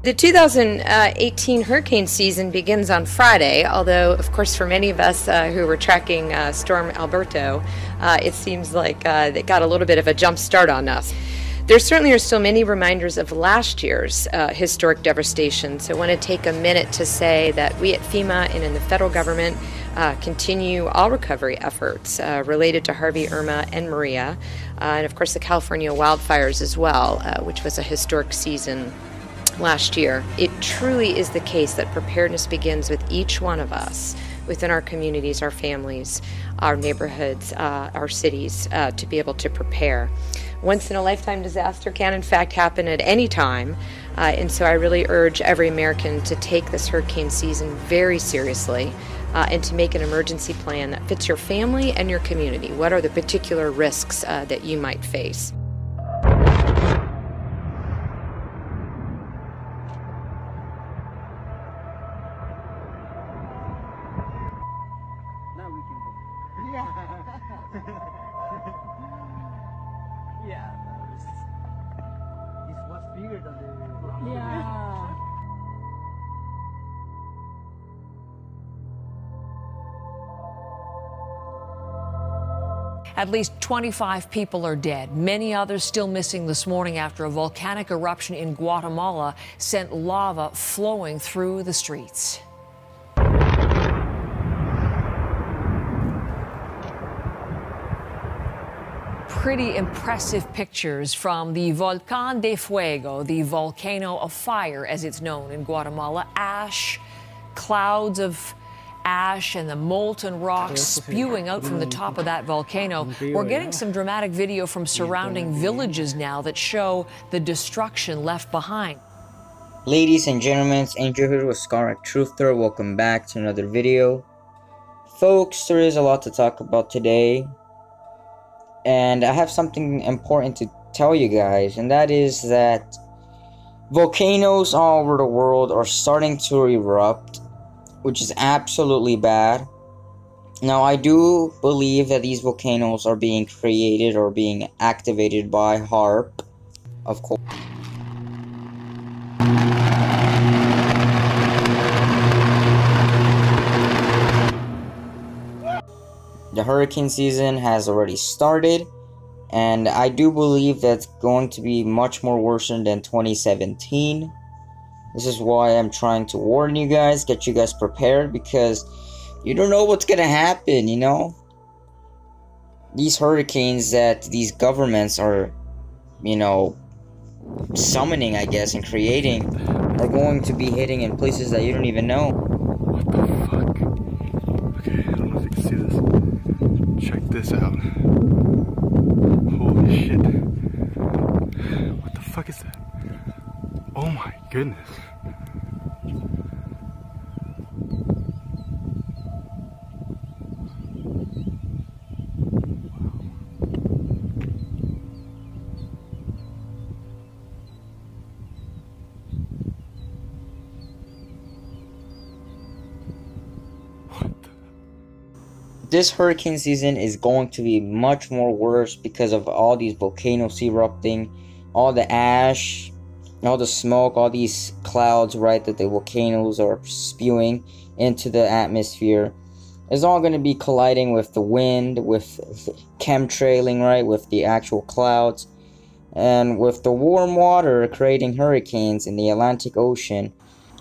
The 2018 hurricane season begins on Friday, although, of course, for many of us who were tracking Storm Alberto, it seems like it got a little bit of a jump start on us. There certainly are still many reminders of last year's historic devastation, so I want to take a minute to say that we at FEMA and in the federal government continue all recovery efforts related to Harvey, Irma, and Maria, and of course the California wildfires as well, which was a historic season last year. It truly is the case that preparedness begins with each one of us within our communities, our families, our neighborhoods, our cities, to be able to prepare. Once-in-a-lifetime disaster can in fact happen at any time, and so I really urge every American to take this hurricane season very seriously and to make an emergency plan that fits your family and your community. What are the particular risks that you might face? Now we can go. Yeah. Yeah. This was bigger than the. Yeah. At least 25 people are dead. Many others still missing this morning after a volcanic eruption in Guatemala sent lava flowing through the streets. Pretty impressive pictures from the Volcán de Fuego, the volcano of fire as it's known in Guatemala. Ash, clouds of ash and the molten rock spewing out from the top of that volcano. We're getting some dramatic video from surrounding villages now that show the destruction left behind. Ladies and gentlemen, it's Angel here with Scarlet Truther. Welcome back to another video. Folks, there is a lot to talk about today. And I have something important to tell you guys, and that is that volcanoes all over the world are starting to erupt, which is absolutely bad. Now, I do believe that these volcanoes are being created or being activated by HAARP, of course. The hurricane season has already started, and I do believe that's going to be much more worsened than 2017. This is why I'm trying to warn you guys, get you guys prepared, because you don't know what's gonna happen, you know? These hurricanes that these governments are, you know, summoning, I guess, and creating are going to be hitting in places that you don't even know. What the fuck? Okay, I don't know if you can see this. Check this out. Holy shit. What the fuck is that? Oh my goodness. This hurricane season is going to be much more worse because of all these volcanoes erupting, all the ash, all the smoke, all these clouds, right, that the volcanoes are spewing into the atmosphere. It's all going to be colliding with the wind, with chemtrailing, right, with the actual clouds, and with the warm water creating hurricanes in the Atlantic Ocean.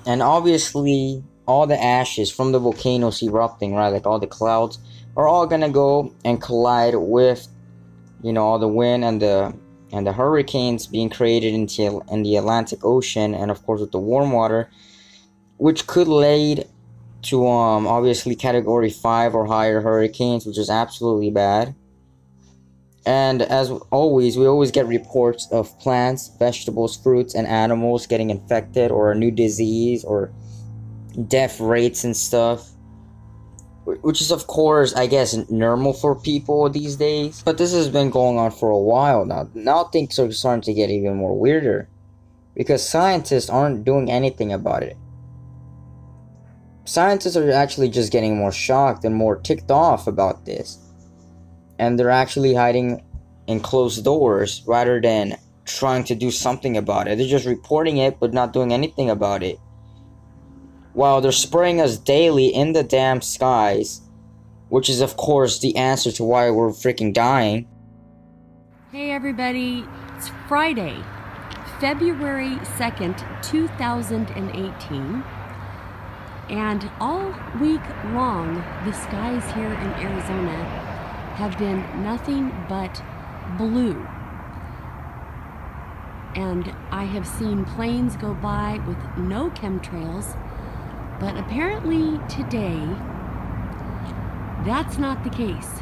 And obviously, all the ashes from the volcanoes erupting, right, like all the clouds, are all gonna go and collide with, you know, all the wind and the hurricanes being created in the Atlantic Ocean, and of course with the warm water, which could lead to obviously category 5 or higher hurricanes, which is absolutely bad. And as always, we always get reports of plants, vegetables, fruits, and animals getting infected, or a new disease, or death rates and stuff, which is of course, I guess, normal for people these days. But this has been going on for a while now. Now things are starting to get even more weirder, because scientists aren't doing anything about it. Scientists are actually just getting more shocked and more ticked off about this, and they're actually hiding in closed doors rather than trying to do something about it. They're just reporting it but not doing anything about it. While they're spraying us daily in the damn skies, which is of course the answer to why we're freaking dying. Hey everybody, it's Friday, February 2nd, 2018. And all week long, the skies here in Arizona have been nothing but blue. And I have seen planes go by with no chemtrails, but apparently today, that's not the case,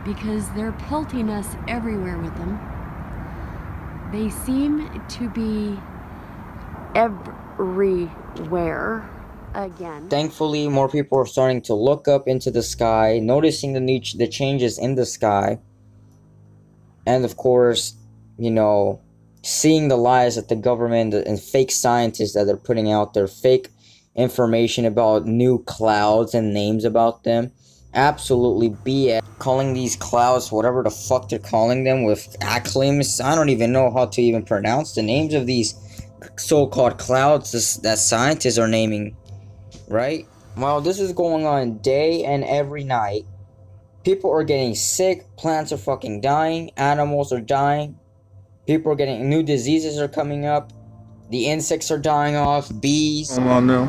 because they're pelting us everywhere with them. They seem to be everywhere. Again. Thankfully, more people are starting to look up into the sky, noticing the changes in the sky, and of course, you know, seeing the lies that the government and fake scientists that they're putting out there, fake information about new clouds and names about them. Absolutely BS. Calling these clouds whatever the fuck they're calling them with acronyms. I don't even know how to even pronounce the names of these so-called clouds that scientists are naming. Right? While this is going on day and every night, people are getting sick, plants are fucking dying, animals are dying, people are getting, new diseases are coming up, the insects are dying off, bees. Oh no.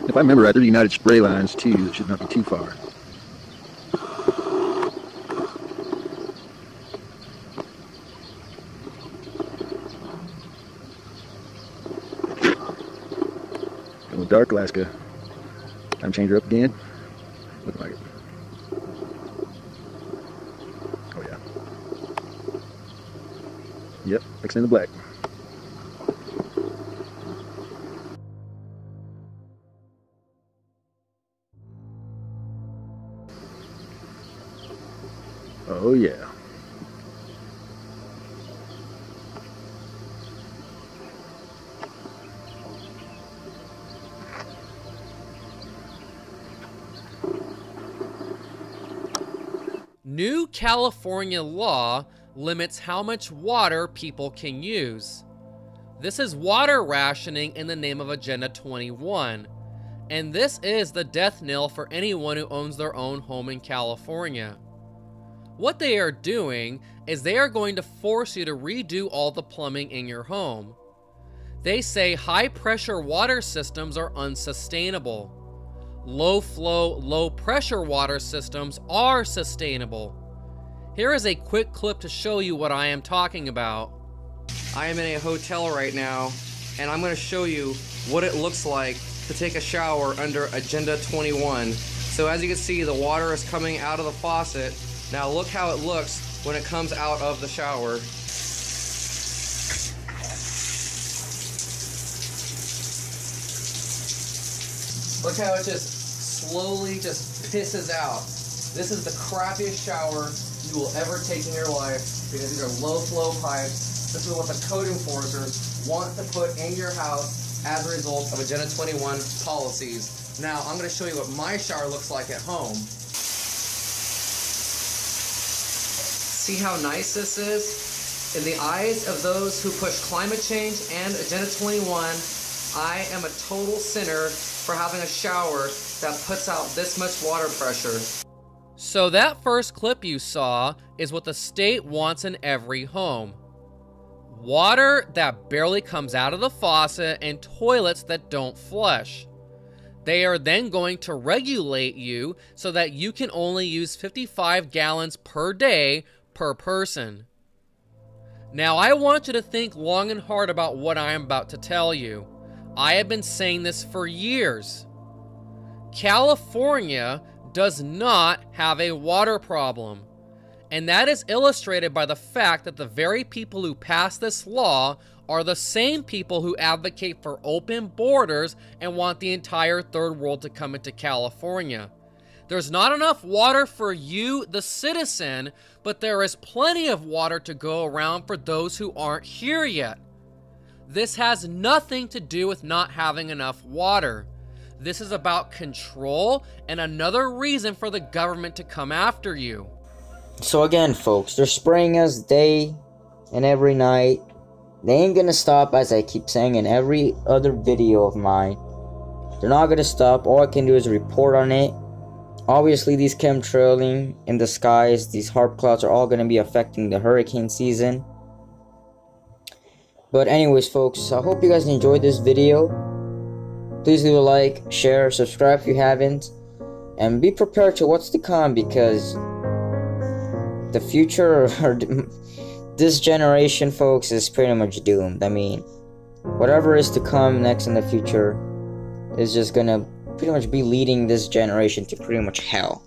If I remember right, they're United Spray lines too. That should not be too far. Going with dark Alaska. Time changer up again. Looking like it. Oh yeah. Yep, mixing in the black. Oh yeah. New California law limits how much water people can use. This is water rationing in the name of Agenda 21. And this is the death knell for anyone who owns their own home in California. What they are doing is they are going to force you to redo all the plumbing in your home. They say high pressure water systems are unsustainable. Low flow, low pressure water systems are sustainable. Here is a quick clip to show you what I am talking about. I am in a hotel right now, and I'm going to show you what it looks like to take a shower under Agenda 21. So as you can see, the water is coming out of the faucet. Now look how it looks when it comes out of the shower. Look how it just slowly just pisses out. This is the crappiest shower you will ever take in your life because these are low flow pipes. This is what the code enforcers want to put in your house as a result of Agenda 21 policies. Now I'm going to show you what my shower looks like at home. See how nice this is? In the eyes of those who push climate change and Agenda 21, I am a total sinner for having a shower that puts out this much water pressure. So that first clip you saw is what the state wants in every home. Water that barely comes out of the faucet and toilets that don't flush. They are then going to regulate you so that you can only use 55 gallons per day per person. Now I want you to think long and hard about what I am about to tell you. I have been saying this for years. California does not have a water problem. And that is illustrated by the fact that the very people who passed this law are the same people who advocate for open borders and want the entire third world to come into California. There's not enough water for you, the citizen, but there is plenty of water to go around for those who aren't here yet. This has nothing to do with not having enough water. This is about control and another reason for the government to come after you. So again, folks, they're spraying us day and every night. They ain't gonna stop, as I keep saying in every other video of mine. They're not gonna stop. All I can do is report on it. Obviously, these chemtrailing in the skies, these HAARP clouds are all gonna be affecting the hurricane season. But anyways, folks, I hope you guys enjoyed this video. Please leave a like, share, subscribe if you haven't, and be prepared to what's to come, because the future, or this generation, folks, is pretty much doomed. I mean, whatever is to come next in the future is just gonna pretty much be leading this generation to pretty much hell.